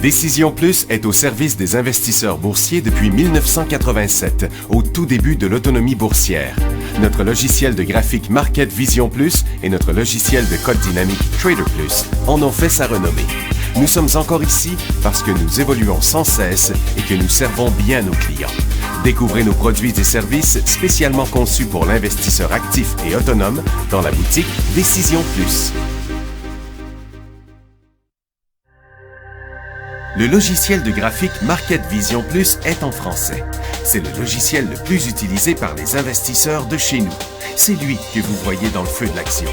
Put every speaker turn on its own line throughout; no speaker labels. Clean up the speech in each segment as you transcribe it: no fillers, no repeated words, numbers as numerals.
Décision Plus est au service des investisseurs boursiers depuis 1987, au tout début de l'autonomie boursière. Notre logiciel de graphique Market Vision Plus et notre logiciel de code dynamique Trader Plus en ont fait sa renommée. Nous sommes encore ici parce que nous évoluons sans cesse et que nous servons bien nos clients. Découvrez nos produits et services spécialement conçus pour l'investisseur actif et autonome dans la boutique Décision Plus. Le logiciel de graphique Market Vision Plus est en français. C'est le logiciel le plus utilisé par les investisseurs de chez nous. C'est lui que vous voyez dans le feu de l'action.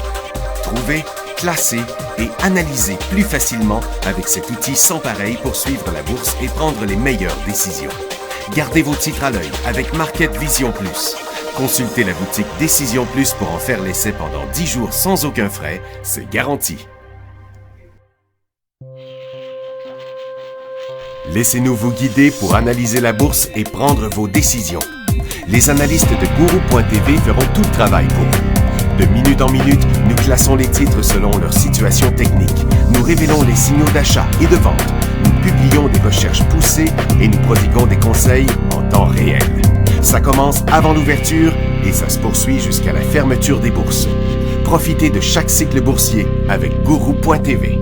Trouvez, classez et analysez plus facilement avec cet outil sans pareil pour suivre la bourse et prendre les meilleures décisions. Gardez vos titres à l'œil avec Market Vision Plus. Consultez la boutique Décision Plus pour en faire l'essai pendant 10 jours sans aucun frais, c'est garanti. Laissez-nous vous guider pour analyser la bourse et prendre vos décisions. Les analystes de Guru.tv feront tout le travail pour vous. De minute en minute, nous classons les titres selon leur situation technique. Nous révélons les signaux d'achat et de vente. Nous publions des recherches poussées et nous prodiguons des conseils en temps réel. Ça commence avant l'ouverture et ça se poursuit jusqu'à la fermeture des bourses. Profitez de chaque cycle boursier avec Guru.tv.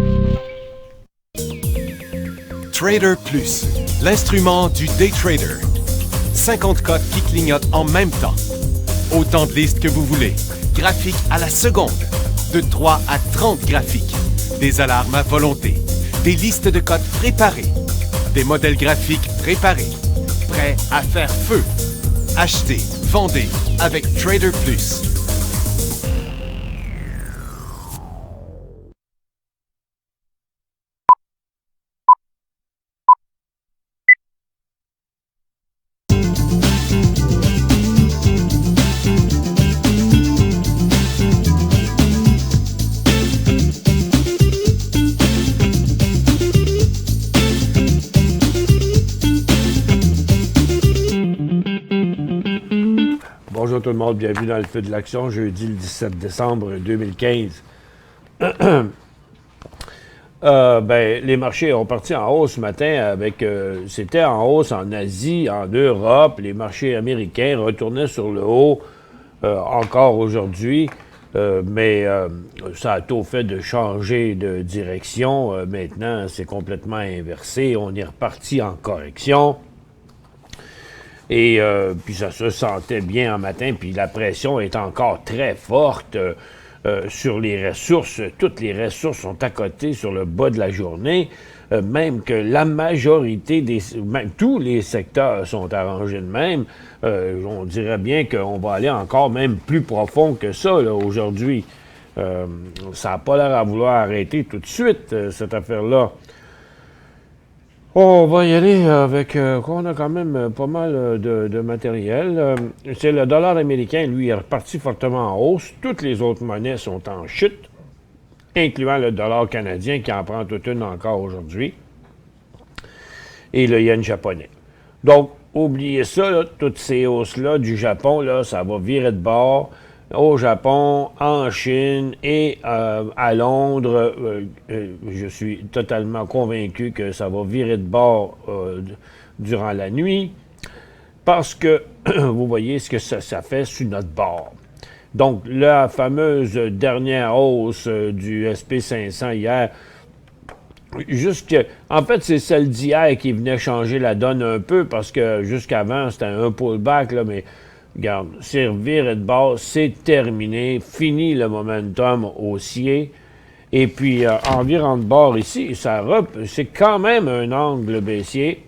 Trader Plus, l'instrument du day trader. 50 cotes qui clignotent en même temps. Autant de listes que vous voulez. Graphiques à la seconde. De 3 à 30 graphiques. Des alarmes à volonté. Des listes de cotes préparées. Des modèles graphiques préparés. Prêts à faire feu. Achetez, vendez avec Trader Plus.
Bonjour tout le monde, bienvenue dans le feu de l'action, jeudi le 17 décembre 2015. Les marchés ont parti en hausse ce matin avec, c'était en hausse en Asie, en Europe, les marchés américains retournaient sur le haut encore aujourd'hui, mais ça a tout fait de changer de direction. Maintenant, c'est complètement inversé, on est reparti en correction. Et puis ça se sentait bien en matin, puis la pression est encore très forte sur les ressources. Toutes les ressources sont à côté sur le bas de la journée, même que la majorité même tous les secteurs sont arrangés de même. On dirait bien qu'on va aller encore même plus profond que ça là, aujourd'hui. Ça n'a pas l'air à vouloir arrêter tout de suite, cette affaire-là. On va y aller avec... on a quand même pas mal de matériel. C'est le dollar américain, lui, est reparti fortement en hausse. Toutes les autres monnaies sont en chute, incluant le dollar canadien qui en prend toute une encore aujourd'hui, et le yen japonais. Donc, oubliez ça, là, toutes ces hausses-là du Japon, là, ça va virer de bord. Au Japon, en Chine et à Londres, je suis totalement convaincu que ça va virer de bord durant la nuit parce que vous voyez ce que ça fait sur notre bord. Donc, la fameuse dernière hausse du SP500 hier, en fait, c'est celle d'hier qui venait changer la donne un peu parce que jusqu'avant, c'était un pullback, là, mais regarde, c'est reviré de base, c'est terminé, fini le momentum haussier. Et puis, en virant de bord ici, c'est quand même un angle baissier.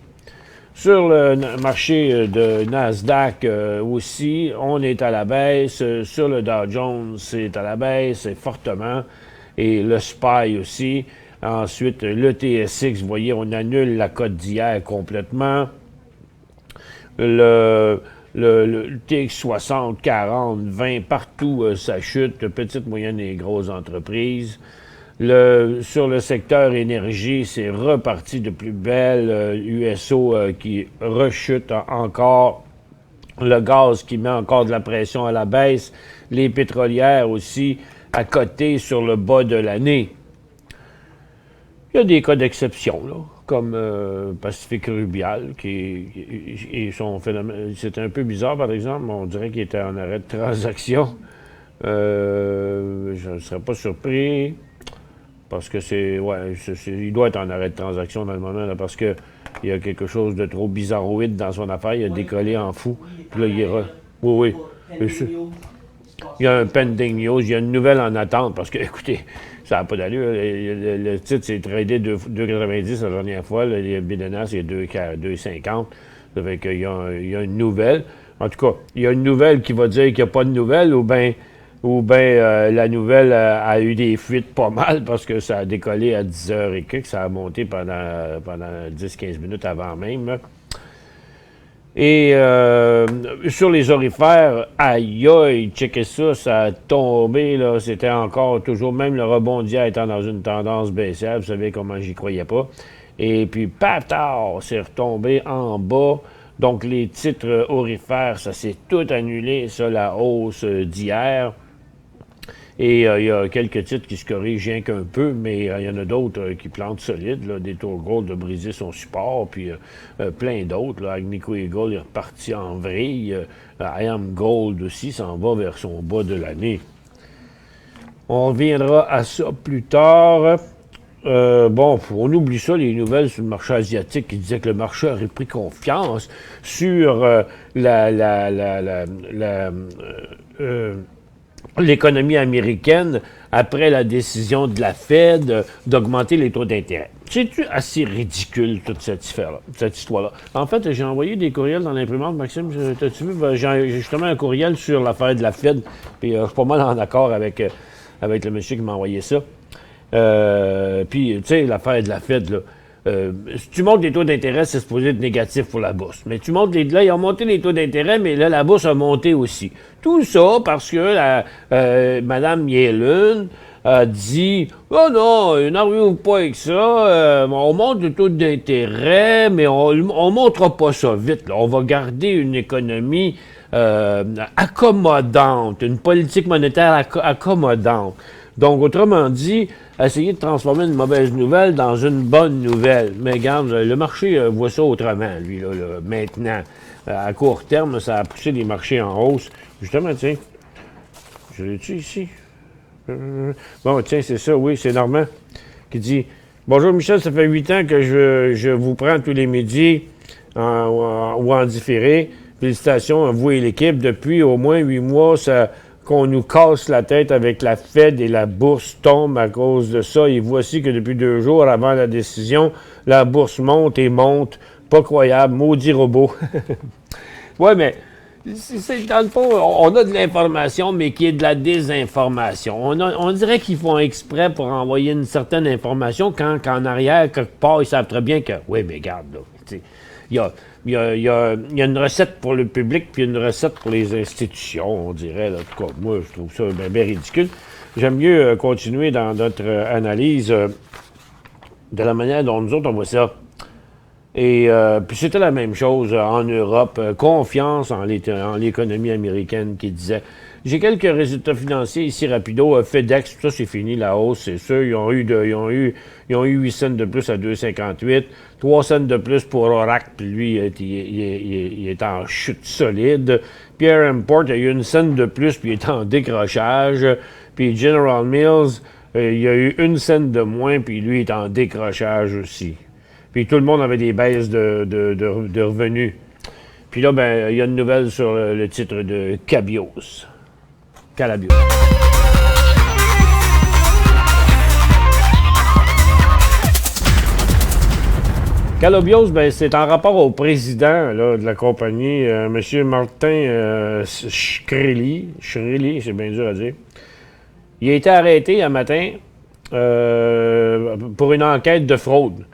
Sur le marché de Nasdaq aussi, on est à la baisse. Sur le Dow Jones, c'est à la baisse, c'est fortement. Et le SPY aussi. Ensuite, le TSX, vous voyez, on annule la cote d'hier complètement. Le TX60, 40, 20, partout, ça chute, petites, moyennes et grosses entreprises. Sur le secteur énergie, c'est reparti de plus belle. USO qui rechute encore. Le gaz qui met encore de la pression à la baisse. Les pétrolières aussi à côté sur le bas de l'année. Il y a des cas d'exception, là. comme Pacific Rubial, et son phénomène. C'était un peu bizarre, par exemple. On dirait qu'il était en arrêt de transaction. Je ne serais pas surpris. Parce que il doit être en arrêt de transaction dans le moment, là, parce qu'il y a quelque chose de trop bizarroïde dans son affaire. Il a décollé en fou. Puis là, il ira. Oui. Il y a un pending news. Il y a une nouvelle en attente. Parce que, écoutez, ça n'a pas d'allure. Le titre s'est tradé 2,90 la dernière fois. Les Bidena, c'est 2,50. Ça fait qu'il y a une nouvelle. En tout cas, il y a une nouvelle qui va dire qu'il n'y a pas de nouvelle, ou bien la nouvelle a eu des fuites pas mal parce que ça a décollé à 10h et que ça a monté pendant 10-15 minutes avant même. Là. Et sur les orifères, aïe, checkez ça, ça a tombé, là, c'était encore toujours, même le rebondi étant dans une tendance baissière, vous savez comment j'y croyais pas. Et puis, patard, c'est retombé en bas. Donc, les titres orifères, ça s'est tout annulé, ça, la hausse d'hier. Et il y a quelques titres qui se corrigent rien qu'un peu, mais il y en a d'autres qui plantent solides. Là, des Tour Gold de briser son support, puis plein d'autres. Agnico Eagle est reparti en vrille. I Am Gold aussi s'en va vers son bas de l'année. On reviendra à ça plus tard. On oublie ça, les nouvelles sur le marché asiatique qui disaient que le marché aurait pris confiance sur l'économie américaine après la décision de la Fed d'augmenter les taux d'intérêt. C'est-tu assez ridicule, toute cette histoire-là? En fait, j'ai envoyé des courriels dans l'imprimante, Maxime. T'as-tu vu? J'ai justement un courriel sur l'affaire de la Fed, puis je suis pas mal en accord avec le monsieur qui m'a envoyé ça. Puis, tu sais, l'affaire de la Fed, là. Si tu montes les taux d'intérêt, c'est supposé être négatif pour la bourse. Mais tu montes là, ils ont monté les taux d'intérêt, mais là, la bourse a monté aussi. Tout ça parce que Mme Yellen a dit « Oh non, n'arrivez pas avec ça, on monte les taux d'intérêt, mais on ne montera pas ça vite. Là. On va garder une économie accommodante, une politique monétaire accommodante. » Donc, autrement dit, essayer de transformer une mauvaise nouvelle dans une bonne nouvelle. Mais regarde, le marché voit ça autrement, lui, là, maintenant. À court terme, ça a poussé les marchés en hausse. Justement, tiens, je l'ai-tu ici? Bon, tiens, c'est ça, oui, c'est Normand qui dit « Bonjour Michel, ça fait 8 ans que je vous prends tous les midis ou en différé. Félicitations à vous et l'équipe. Depuis au moins 8 mois, qu'on nous casse la tête avec la Fed et la bourse tombe à cause de ça. Et voici que depuis 2 jours avant la décision, la bourse monte et monte. Pas croyable, maudit robot. » Ouais, mais dans le fond, on a de l'information, mais qui est de la désinformation. On dirait qu'ils font exprès pour envoyer une certaine information quand en arrière, quelque part, ils savent très bien que, oui, mais regarde, là, il y a une recette pour le public puis une recette pour les institutions, on dirait. Là. En tout cas, moi, je trouve ça bien ridicule. J'aime mieux continuer dans notre analyse de la manière dont nous autres, on voit ça. Et puis c'était la même chose en Europe. Confiance en l'économie américaine qui disait... J'ai quelques résultats financiers ici rapido. FedEx, tout ça, c'est fini, la hausse, c'est sûr. Ils ont eu 8 cents de plus à 2,58. 3 cents de plus pour Oracle, puis lui, il est en chute solide. Pierre Import, il y a eu 1 cent de plus, puis il est en décrochage. Puis General Mills, il y a eu 1 cent de moins, puis lui, il est en décrochage aussi. Puis tout le monde avait des baisses de revenus. Puis là, ben, il y a une nouvelle sur le titre de Calabios. Calabios, ben, c'est en rapport au président là, de la compagnie, M. Martin Shkreli, c'est bien dur à dire. Il a été arrêté un matin pour une enquête de fraude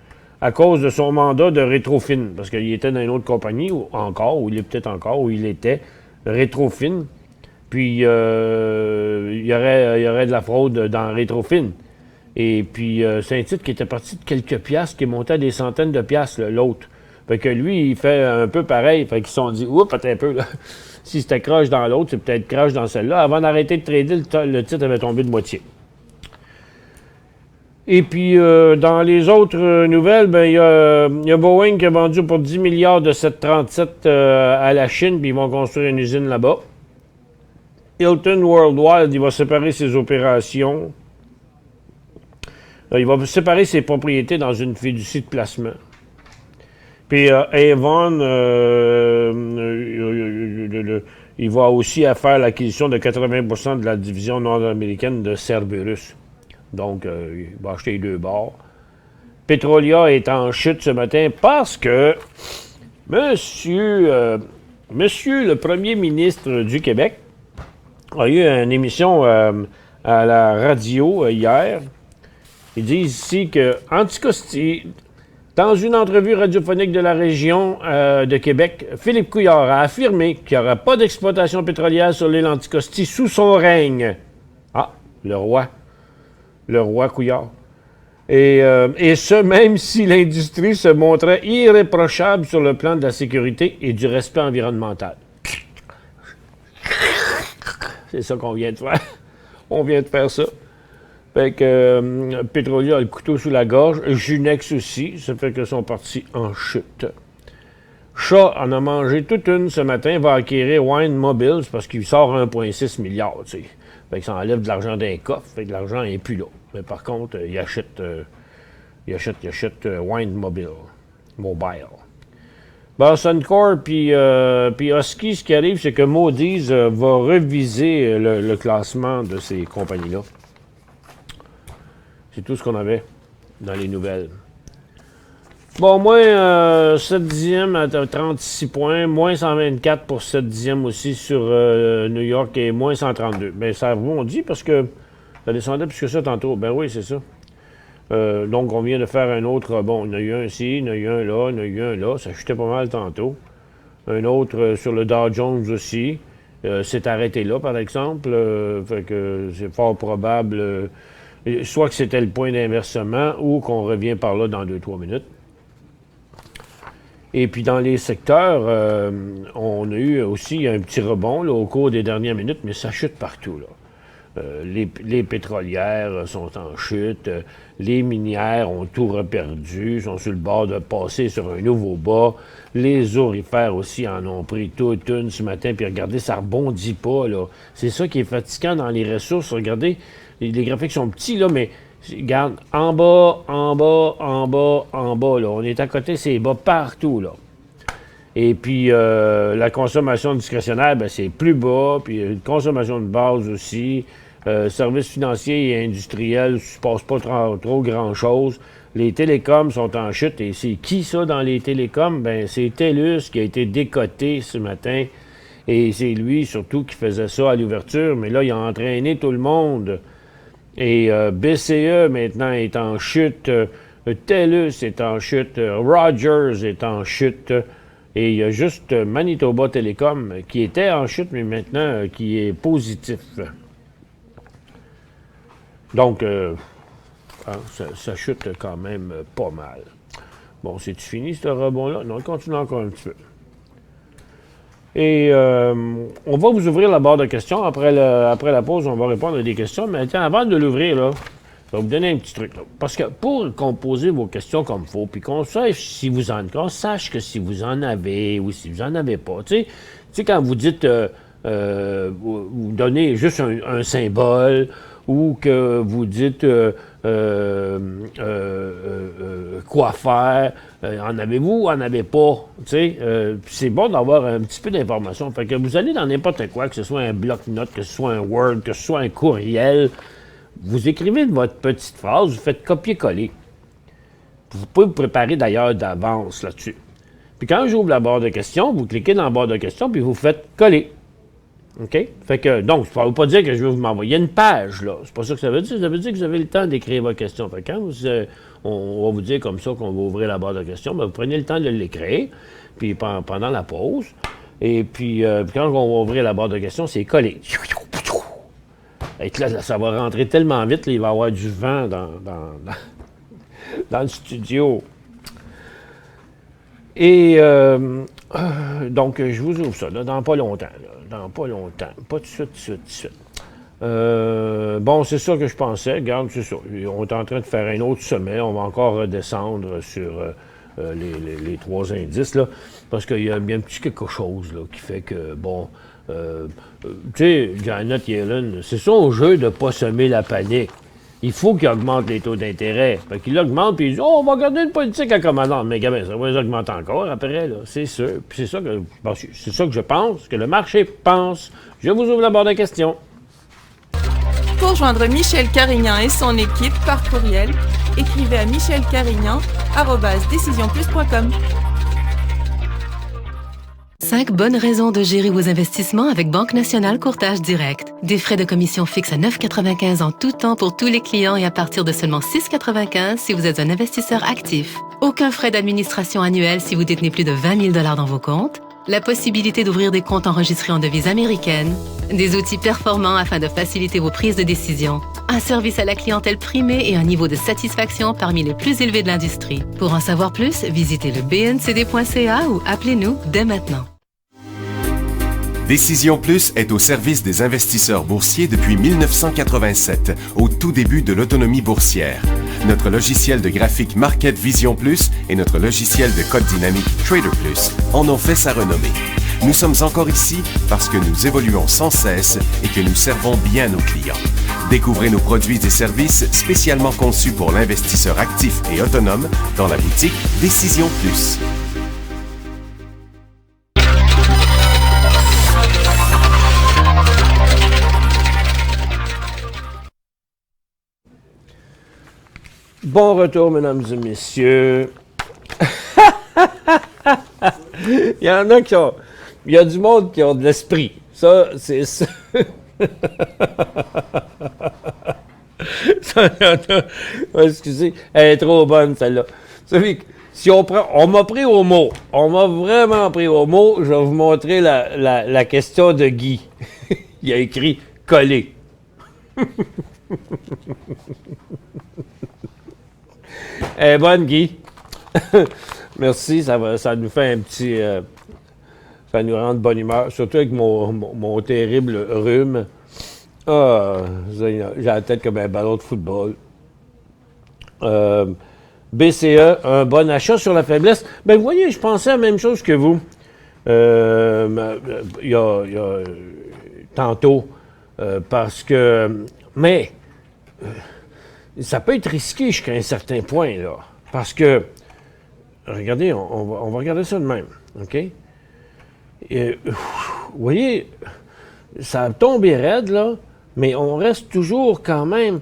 à cause de son mandat de Rétrofin, parce qu'il était dans une autre compagnie, ou il est peut-être encore, où il était, Rétrofin. Puis, il y aurait de la fraude dans Rétrofin. Et puis, c'est un titre qui était parti de quelques piastres, qui est monté à des centaines de piastres, l'autre. Fait que lui, il fait un peu pareil. Fait qu'ils se sont dit, oups, attends un peu, là. Si c'était crash dans l'autre, c'est peut-être crash dans celle-là. Avant d'arrêter de trader, le titre avait tombé de moitié. Et puis, dans les autres nouvelles, ben, il y a Boeing qui a vendu pour 10 milliards de 737 à la Chine, puis ils vont construire une usine là-bas. Hilton Worldwide, il va séparer ses opérations. Il va séparer ses propriétés dans une fiducie de placement. Puis Avon, il va aussi faire l'acquisition de 80% de la division nord-américaine de Cerberus. Donc, il va acheter les deux bords. Petrolia est en chute ce matin parce que monsieur le premier ministre du Québec a eu une émission à la radio hier. Ils disent ici que Anticosti, dans une entrevue radiophonique de la région de Québec, Philippe Couillard a affirmé qu'il n'y aura pas d'exploitation pétrolière sur l'île Anticosti sous son règne. Ah, le roi Couillard. Et ce, même si l'industrie se montrait irréprochable sur le plan de la sécurité et du respect environnemental. C'est ça qu'on vient de faire. On vient de faire ça. Fait que Petrolia a le couteau sous la gorge. Junex aussi. Ça fait qu'ils sont partis en chute. Shaw en a mangé toute une ce matin. Va acquérir Wine Mobiles parce qu'il sort 1,6 milliard. Tu sais. Fait que ça enlève de l'argent d'un coffre. Fait que l'argent n'est plus là. Mais par contre, il achète Wine Mobile. Ben, Suncor puis Husky, ce qui arrive, c'est que Moody's va reviser le classement de ces compagnies-là. C'est tout ce qu'on avait dans les nouvelles. Bon, moins 7 dixièmes à 36 points, moins 124 pour 7 dixièmes aussi sur New York et moins 132. Bien, ça rebondit parce que ça descendait plus que ça tantôt. Ben oui, c'est ça. Donc, on vient de faire un autre rebond. Il y en a eu un ici, il y en a eu un là, il y en a eu un là. Ça chutait pas mal tantôt. Un autre sur le Dow Jones aussi. C'est arrêté là, par exemple. Fait que c'est fort probable, soit que c'était le point d'inversement ou qu'on revient par là dans 2-3 minutes. Et puis dans les secteurs, on a eu aussi un petit rebond là, au cours des dernières minutes, mais ça chute partout, là. Les pétrolières sont en chute, les minières ont tout reperdu, sont sur le bord de passer sur un nouveau bas. Les aurifères aussi en ont pris toute une ce matin, puis regardez, ça rebondit pas, là. C'est ça qui est fatigant dans les ressources. Regardez, les graphiques sont petits, là, mais regarde, en bas, là. On est à côté, c'est bas partout, là. Et puis, la consommation discrétionnaire, ben, c'est plus bas, puis une consommation de base aussi. Services financiers et industriels, il ne se passe pas trop grand-chose. Les télécoms sont en chute. Et c'est qui, ça, dans les télécoms? Ben, c'est TELUS qui a été décoté ce matin. Et c'est lui, surtout, qui faisait ça à l'ouverture. Mais là, il a entraîné tout le monde. Et BCE, maintenant, est en chute. TELUS est en chute. Rogers est en chute. Et il y a juste Manitoba Telecom qui était en chute, mais maintenant qui est positif. Donc, ça chute quand même pas mal. Bon, c'est-tu fini, ce rebond-là? Non, on continue encore un petit peu. Et on va vous ouvrir la barre de questions. Après la pause, on va répondre à des questions. Mais tiens, avant de l'ouvrir, là, je vais vous donner un petit truc. Là. Parce que pour composer vos questions comme il faut, puis qu'on sache qu'on sache que si vous en avez ou si vous en avez pas. Tu sais, quand vous dites, vous donnez juste un symbole, ou que vous dites quoi faire, en avez-vous, en avez pas, tu sais, c'est bon d'avoir un petit peu d'informations. Fait que vous allez dans n'importe quoi, que ce soit un bloc-notes, que ce soit un Word, que ce soit un courriel, vous écrivez votre petite phrase, vous faites copier-coller. Vous pouvez vous préparer d'ailleurs d'avance là-dessus. Puis quand j'ouvre la barre de questions, vous cliquez dans la barre de questions, puis vous faites coller. OK? Fait que, donc, ça ne veut pas dire que je vais vous m'envoyer une page, là. C'est pas ça que ça veut dire. Ça veut dire que vous avez le temps d'écrire vos questions. Fait que quand on va vous dire comme ça qu'on va ouvrir la barre de questions, bien, vous prenez le temps de l'écrire, puis pendant la pause. Et puis, quand on va ouvrir la barre de questions, c'est collé. Et là, ça va rentrer tellement vite, là, il va y avoir du vent dans le studio. Et donc, je vous ouvre ça, là, dans pas longtemps. Pas tout de suite. Bon, c'est ça que je pensais. Regarde, c'est ça. On est en train de faire un autre sommet. On va encore redescendre sur les trois indices, là, parce qu'il y a bien un petit quelque chose là, qui fait que, bon, tu sais, Janet Yellen, c'est son jeu de ne pas semer la panique. Il faut qu'il augmente les taux d'intérêt. Fait qu'il augmente, puis il dit, oh, on va garder une politique accommodante. Mais, gamin, ça va les augmenter encore après, là. C'est sûr. Puis c'est ça que je pense, que le marché pense. Je vous ouvre la barre de questions.
Pour joindre Michel Carignan et son équipe par courriel, écrivez à michelcarignan@decisionplus.com.
5 bonnes raisons de gérer vos investissements avec Banque Nationale Courtage Direct. Des frais de commission fixes à 9,95 en tout temps pour tous les clients et à partir de seulement 6,95 si vous êtes un investisseur actif. Aucun frais d'administration annuel si vous détenez plus de 20 000 $ dans vos comptes. La possibilité d'ouvrir des comptes enregistrés en devise américaine. Des outils performants afin de faciliter vos prises de décision. Un service à la clientèle primé et un niveau de satisfaction parmi les plus élevés de l'industrie. Pour en savoir plus, visitez le bncd.ca ou appelez-nous dès maintenant.
Décision Plus est au service des investisseurs boursiers depuis 1987, au tout début de l'autonomie boursière. Notre logiciel de graphique Market Vision Plus et notre logiciel de code dynamique Trader Plus en ont fait sa renommée. Nous sommes encore ici parce que nous évoluons sans cesse et que nous servons bien nos clients. Découvrez nos produits et services spécialement conçus pour l'investisseur actif et autonome dans la boutique Décision Plus.
Bon retour, mesdames et messieurs. Il y en a qui ont... Il y a du monde qui ont de l'esprit. Ça, c'est ça. Ça, il y en a... Excusez, elle est trop bonne, celle-là. Vous savez, si on prend... On m'a pris au mot. On m'a vraiment pris au mot. Je vais vous montrer la question de Guy. Il a écrit « coller ». Elle est bonne, Guy. Merci, ça nous fait un petit... ça nous rend de bonne humeur, surtout avec mon terrible rhume. Ah, j'ai la tête comme un ballon de football. BCE, un bon achat sur la faiblesse. Ben, vous voyez, je pensais la même chose que vous. Il y a tantôt, parce que... Mais... ça peut être risqué jusqu'à un certain point, là. Parce que, regardez, on va regarder ça de même, OK? Et, vous voyez, ça a tombé raide, là, mais on reste toujours quand même...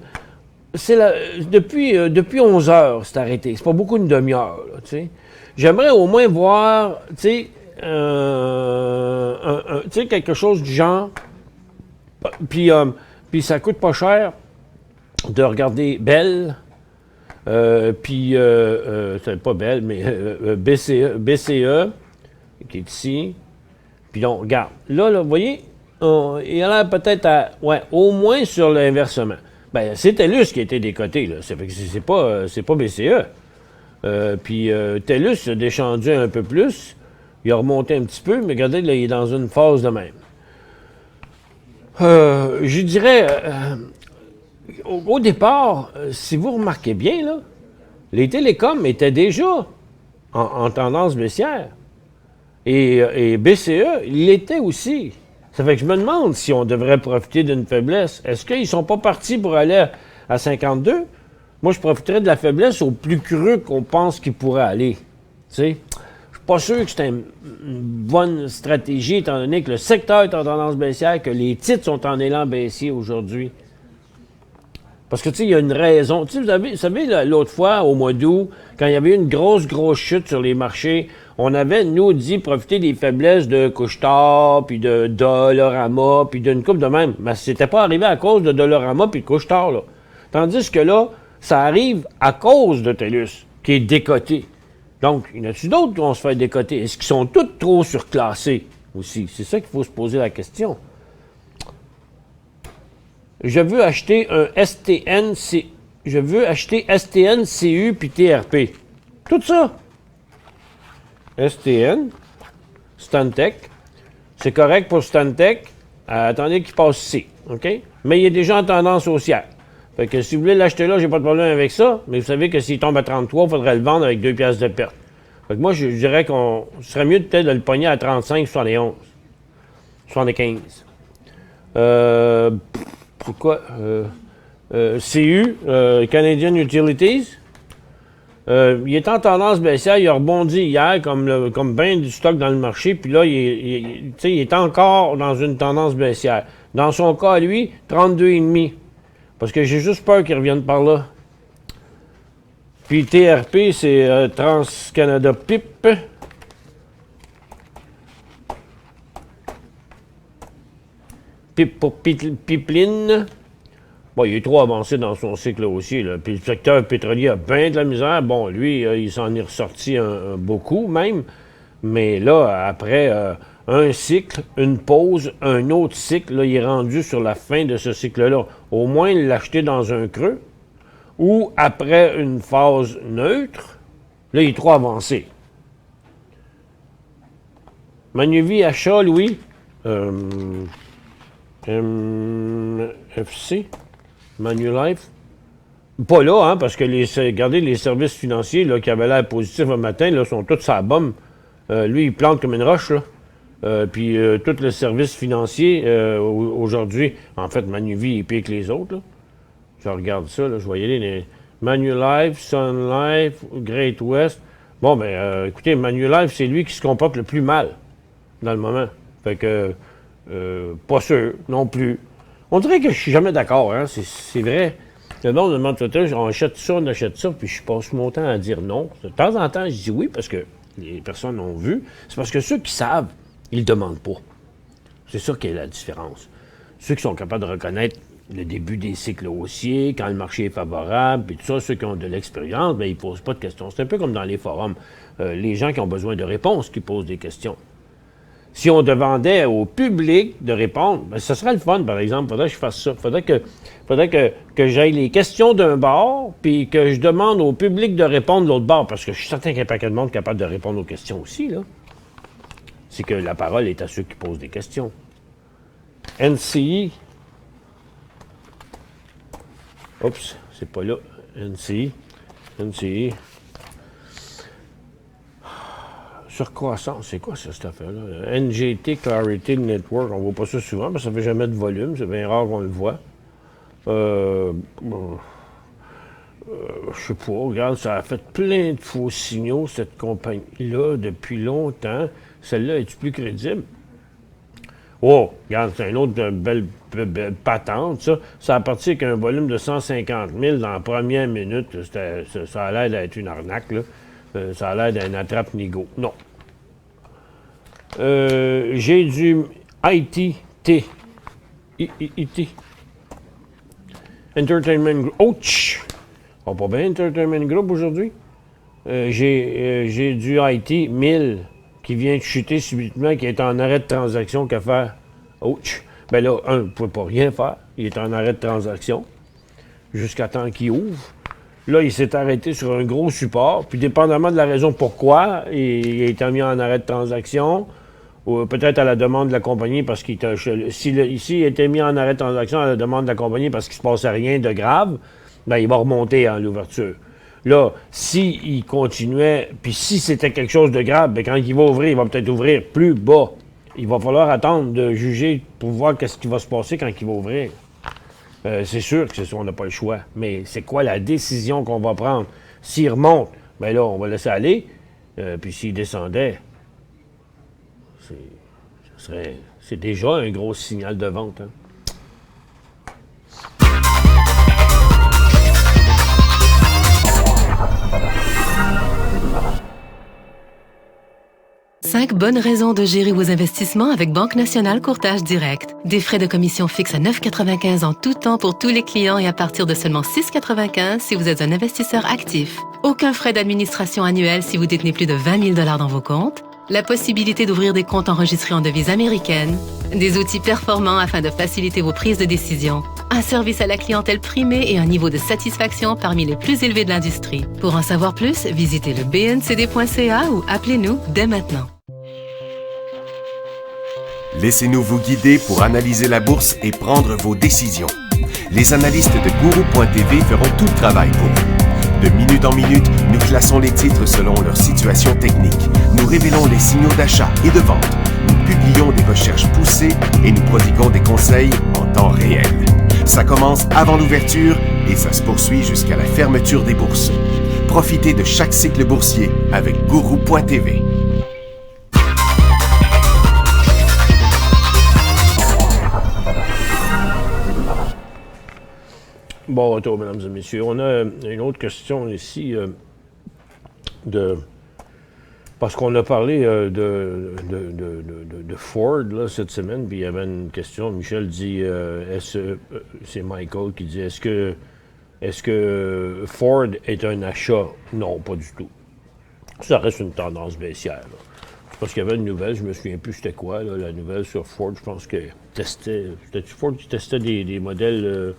Depuis 11 heures, c'est arrêté. C'est pas beaucoup une demi-heure, là, tu sais. J'aimerais au moins voir, tu sais, quelque chose du genre... Puis ça coûte pas cher de regarder Bell, puis, c'est pas Bell, mais BCE, qui est ici. Puis on regarde. Là, vous voyez, il a l'air peut-être à, au moins sur l'inversement. Ben, c'est TELUS qui a été décoté, là. C'est pas BCE. Puis TELUS s'est descendu un peu plus. Il a remonté un petit peu, mais regardez, là, il est dans une phase de même. Je dirais... Au départ, si vous remarquez bien, là, les télécoms étaient déjà en tendance baissière. Et BCE, il l'était aussi. Ça fait que je me demande si on devrait profiter d'une faiblesse. Est-ce qu'ils ne sont pas partis pour aller à 52? Moi, je profiterais de la faiblesse au plus creux qu'on pense qu'il pourrait aller. Tu sais? Je suis pas sûr que c'est une bonne stratégie, étant donné que le secteur est en tendance baissière, que les titres sont en élan baissier aujourd'hui. Parce que, tu sais, il y a une raison. Tu sais, vous savez, l'autre fois, au mois d'août, quand il y avait une grosse chute sur les marchés, on avait, nous, dit profiter des faiblesses de Couche-Tard, puis de Dollarama, puis d'une coupe de même. Mais c'était pas arrivé à cause de Dollarama puis de Couche-Tard, là. Tandis que là, ça arrive à cause de TELUS, qui est décoté. Donc, il y en a-tu d'autres qui vont se faire décoter? Est-ce qu'ils sont tous trop surclassés aussi? C'est ça qu'il faut se poser la question. Je veux acheter un STNCU puis TRP. Tout ça. STN, Stantec. C'est correct pour Stantec. Attendez qu'il passe ici. OK? Mais il est déjà en tendance haussière. Fait que si vous voulez l'acheter là, j'ai pas de problème avec ça, mais vous savez que s'il tombe à 33, il faudrait le vendre avec 2 piastres de perte. Fait que moi, je dirais qu'on serait mieux peut-être de le pogner à 35, 71, 75. Pourquoi? CU, Canadian Utilities. Il est en tendance baissière, il a rebondi hier comme bien du stock dans le marché, puis là, il est encore dans une tendance baissière. Dans son cas, lui, 32,5. Parce que j'ai juste peur qu'il revienne par là. Puis TRP, c'est Trans-Canada PIP. PIP pour Pipeline. Bon, il est trop avancé dans son cycle aussi, là. Puis le secteur pétrolier a bien de la misère. Bon, lui, il s'en est ressorti beaucoup même. Mais là, après un cycle, une pause, un autre cycle, là, il est rendu sur la fin de ce cycle-là. Au moins, l'acheter dans un creux ou après une phase neutre, là, il est trop avancé. Manuvie achat, Louis. FC. Manulife. Pas là, hein, parce que regardez, les services financiers là, qui avaient l'air positifs un matin, là, sont tous à la bombe. Lui, il plante comme une roche, là. Puis tous les services financiers, aujourd'hui, en fait, Manuvie, il pique les autres, là. Je regarde ça, là, je voyais les Manulife, Sun Life, Great West. Bon, ben, écoutez, Manulife, c'est lui qui se comporte le plus mal dans le moment. Fait que, pas sûr, non plus. On dirait que je suis jamais d'accord, hein, c'est vrai. Le monde me demande tout le temps, on achète ça, puis je passe mon temps à dire non. De temps en temps, je dis oui, parce que les personnes l'ont vu. C'est parce que ceux qui savent, ils ne demandent pas. C'est ça qui est la différence. Ceux qui sont capables de reconnaître le début des cycles haussiers, quand le marché est favorable, puis tout ça, ceux qui ont de l'expérience, bien, ils ne posent pas de questions. C'est un peu comme dans les forums. Les gens qui ont besoin de réponses qui posent des questions. Si on demandait au public de répondre, bien, ce serait le fun, par exemple. Faudrait que je fasse ça. Faudrait que j'aille les questions d'un bord, puis que je demande au public de répondre de l'autre bord, parce que je suis certain qu'il y a un paquet de monde capable de répondre aux questions aussi, là. C'est que la parole est à ceux qui posent des questions. NCI. Oups, c'est pas là. NCI. Surcroissance, c'est quoi ça, cette affaire-là? NGT Clarity Network, on voit pas ça souvent, parce que ça fait jamais de volume, c'est bien rare qu'on le voit. Je sais pas, regarde, ça a fait plein de faux signaux, cette compagnie-là, depuis longtemps. Celle-là, est-tu plus crédible? Oh, regarde, c'est une autre belle patente, ça. Ça a parti avec un volume de 150 000 dans la première minute. Ça a l'air d'être une arnaque, là. Ça a l'air d'un attrape-nigo. Non. J'ai du ITT. IT. Entertainment Group. Ouch! Oh, pas bien Entertainment Group aujourd'hui. J'ai du IT 1000 qui vient de chuter subitement, qui est en arrêt de transaction. Qu'à faire? Ouch! Ben là, il ne pouvait pas rien faire. Il est en arrêt de transaction jusqu'à temps qu'il ouvre. Là, il s'est arrêté sur un gros support, puis dépendamment de la raison pourquoi, il a été mis en arrêt de transaction, ou peut-être à la demande de la compagnie, parce qu'il était... S'il a été mis en arrêt de transaction à la demande de la compagnie parce qu'il ne se passait rien de grave, bien, il va remonter à l'ouverture. Là, s'il continuait, puis si c'était quelque chose de grave, bien, quand il va ouvrir, il va peut-être ouvrir plus bas. Il va falloir attendre de juger pour voir qu'est-ce qui va se passer quand il va ouvrir. C'est sûr que on n'a pas le choix, mais c'est quoi la décision qu'on va prendre? S'il remonte, bien là, on va laisser aller, puis s'il descendait, c'est déjà un gros signal de vente. Hein?
Cinq bonnes raisons de gérer vos investissements avec Banque Nationale Courtage Direct. Des frais de commission fixes à 9,95 en tout temps pour tous les clients et à partir de seulement 6,95 si vous êtes un investisseur actif. Aucun frais d'administration annuel si vous détenez plus de 20 000 $ dans vos comptes. La possibilité d'ouvrir des comptes enregistrés en devise américaine. Des outils performants afin de faciliter vos prises de décision. Un service à la clientèle primé et un niveau de satisfaction parmi les plus élevés de l'industrie. Pour en savoir plus, visitez le bncd.ca ou appelez-nous dès maintenant.
Laissez-nous vous guider pour analyser la bourse et prendre vos décisions. Les analystes de Guru.tv feront tout le travail pour vous. De minute en minute, nous classons les titres selon leur situation technique. Nous révélons les signaux d'achat et de vente. Nous publions des recherches poussées et nous prodiguons des conseils en temps réel. Ça commence avant l'ouverture et ça se poursuit jusqu'à la fermeture des bourses. Profitez de chaque cycle boursier avec Guru.tv.
Bon retour, mesdames et messieurs. On a une autre question ici parce qu'on a parlé de Ford là, cette semaine, puis il y avait une question. Michel dit, c'est Michael qui dit, est-ce que Ford est un achat? Non, pas du tout. Ça reste une tendance baissière. Là. Parce qu'il y avait une nouvelle, je me souviens plus c'était quoi, là, la nouvelle sur Ford. Je pense que c'était Ford qui testait des modèles...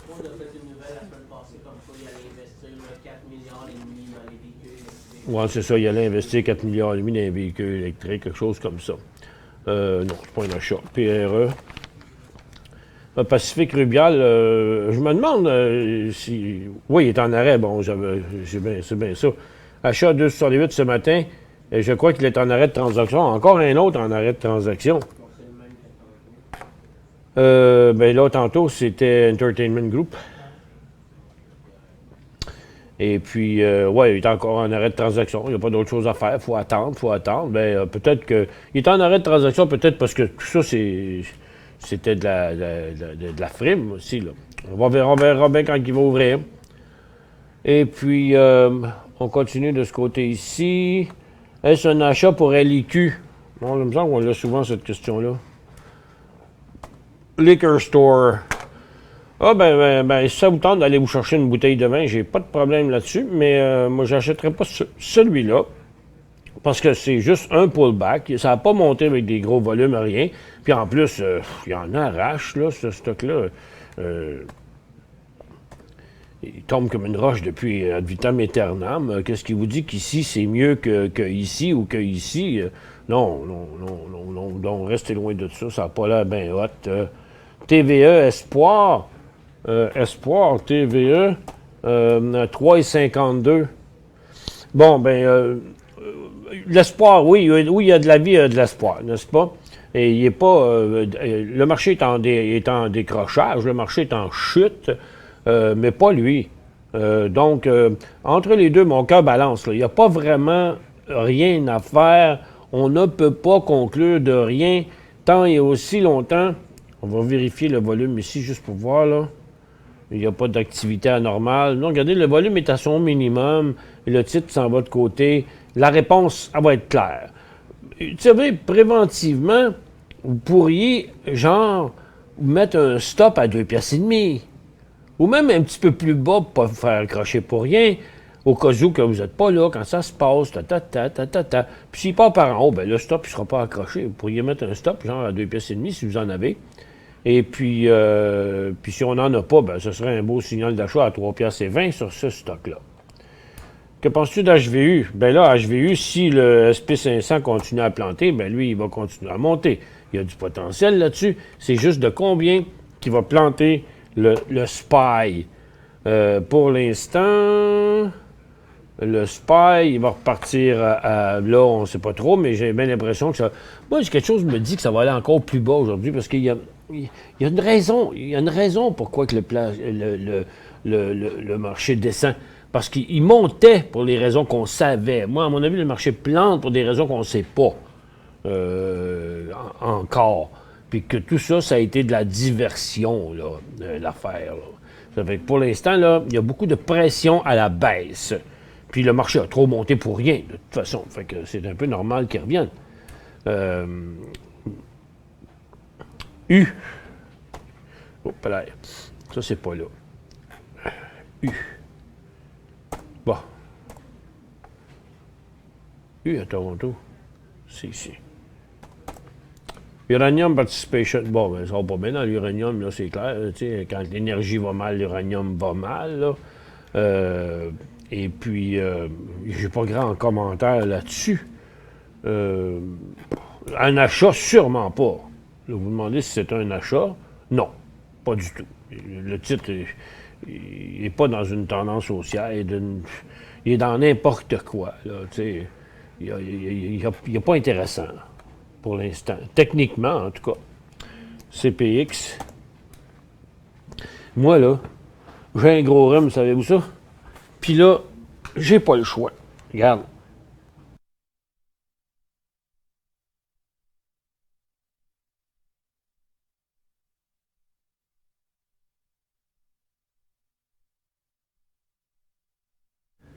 Ford a fait une nouvelle la semaine passée comme quoi il allait investir 4,5 milliards dans les véhicules électriques.
Oui, c'est ça, il allait investir 4,5 milliards dans les véhicules électriques, quelque chose comme ça. Non, c'est pas un achat. PRE. Pacifique Rubial, je me demande si... Oui, il est en arrêt, bon, c'est bien ça. Achat 2,68 ce matin, et je crois qu'il est en arrêt de transaction. Encore un autre en arrêt de transaction. Ben là, tantôt, c'était Entertainment Group. Et puis, ouais, il est encore en arrêt de transaction. Il n'y a pas d'autre chose à faire. Il faut attendre. Ben, peut-être que... Il est en arrêt de transaction, peut-être parce que tout ça, c'était de la frime aussi, là. On verra bien quand il va ouvrir. Et puis, on continue de ce côté ici. Est-ce un achat pour LIQ? Bon, il me semble qu'on a souvent cette question-là. Liquor Store. Ah, ben, si ça vous tente d'aller vous chercher une bouteille de vin, j'ai pas de problème là-dessus, mais moi, j'achèterais pas celui-là, parce que c'est juste un pullback. Ça n'a pas monté avec des gros volumes, rien. Puis en plus, il y en arrache, là, ce stock-là. Il tombe comme une roche depuis ad vitam aeternam. Qu'est-ce qui vous dit qu'ici, c'est mieux que ici ou que ici? Non, restez loin de ça, ça n'a pas l'air bien hot. TVE, Espoir, TVE, 3,52. Bon, ben, l'espoir, oui, il y a de la vie, il y a de l'espoir, n'est-ce pas? Et il est pas... le marché est en décrochage, le marché est en chute, mais pas lui. Donc, entre les deux, mon cœur balance. Là. Il n'y a pas vraiment rien à faire. On ne peut pas conclure de rien tant et aussi longtemps. On va vérifier le volume ici, juste pour voir, là. Il n'y a pas d'activité anormale. Non, regardez, le volume est à son minimum. Et le titre s'en va de côté. La réponse, elle va être claire. Vous savez, préventivement, vous pourriez, genre, mettre un stop à 2,5 piastres. Ou même un petit peu plus bas pour ne pas vous faire accrocher pour rien. Au cas où que vous n'êtes pas là, quand ça se passe, Puis s'il part par en haut, ben le stop, il ne sera pas accroché. Vous pourriez mettre un stop, genre à 2,5 piastres si vous en avez. Et puis si on n'en a pas, ben ce serait un beau signal d'achat à 3,20 piastres sur ce stock-là. Que penses-tu d'HVU? Ben là, HVU, si le SP500 continue à planter, ben lui, il va continuer à monter. Il y a du potentiel là-dessus. C'est juste de combien qu'il va planter le SPY. Pour l'instant, le SPY, il va repartir là, on ne sait pas trop, mais j'ai bien l'impression que ça... Moi, quelque chose me dit que ça va aller encore plus bas aujourd'hui, parce qu'il y a une raison. Il y a une raison pourquoi que le marché descend. Parce qu'il montait pour les raisons qu'on savait. Moi, à mon avis, le marché plante pour des raisons qu'on ne sait pas encore. Puis que tout ça, ça a été de la diversion, là, l'affaire. Là. Ça fait que pour l'instant, là, il y a beaucoup de pression à la baisse. Puis le marché a trop monté pour rien, de toute façon. Fait que c'est un peu normal qu'il revienne. U. Oh, là. Ça, c'est pas là. U. Bon. U à Toronto. C'est ici. Uranium Participation. Bon, ben, ça va pas bien dans l'uranium, là, c'est clair. Quand l'énergie va mal, l'uranium va mal, là. Et puis, j'ai pas grand commentaire là-dessus. Un achat, sûrement pas. Là, vous vous demandez si c'est un achat. Non, pas du tout. Le titre, il n'est pas dans une tendance haussière. Il est dans n'importe quoi. Là, il n'est pas intéressant pour l'instant. Techniquement, en tout cas. CPX. Moi, là, j'ai un gros rhume, savez-vous ça? Puis là, j'ai pas le choix. Regarde.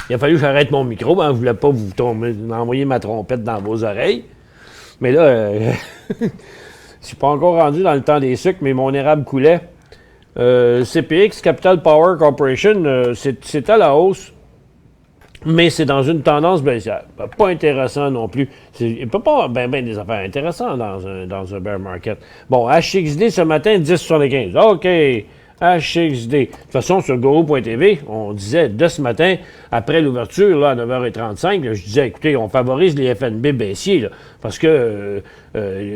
Il a fallu que j'arrête mon micro, je ne voulais pas vous envoyer ma trompette dans vos oreilles. Mais là, je suis pas encore rendu dans le temps des sucres, mais mon érable coulait. CPX, Capital Power Corporation, c'est à la hausse, mais c'est dans une tendance baissière. Pas intéressant non plus. Il ne peut pas avoir ben des affaires intéressantes dans un bear market. Bon, HXD ce matin, 10,75. OK. HXD. De toute façon, sur Guru.tv, on disait de ce matin, après l'ouverture, là, à 9h35, là, je disais, écoutez, on favorise les FNB baissiers, là, parce que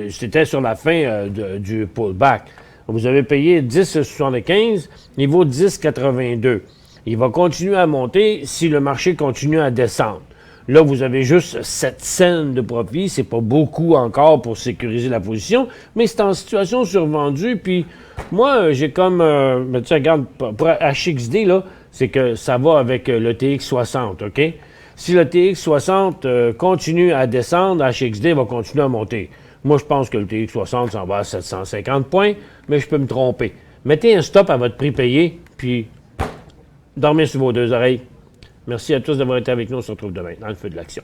c'était sur la fin du pullback. Vous avez payé 10,75, niveau 10,82. Il va continuer à monter si le marché continue à descendre. Là, vous avez juste 7 cents de profit. C'est pas beaucoup encore pour sécuriser la position, mais c'est en situation survendue. Puis moi, j'ai comme... mais tu regarde, pour HXD, là, c'est que ça va avec le TX60, OK? Si le TX60 continue à descendre, HXD va continuer à monter. Moi, je pense que le TX60 s'en va à 750 points, mais je peux me tromper. Mettez un stop à votre prix payé, puis dormez sur vos deux oreilles. Merci à tous d'avoir été avec nous. On se retrouve demain dans le feu de l'action.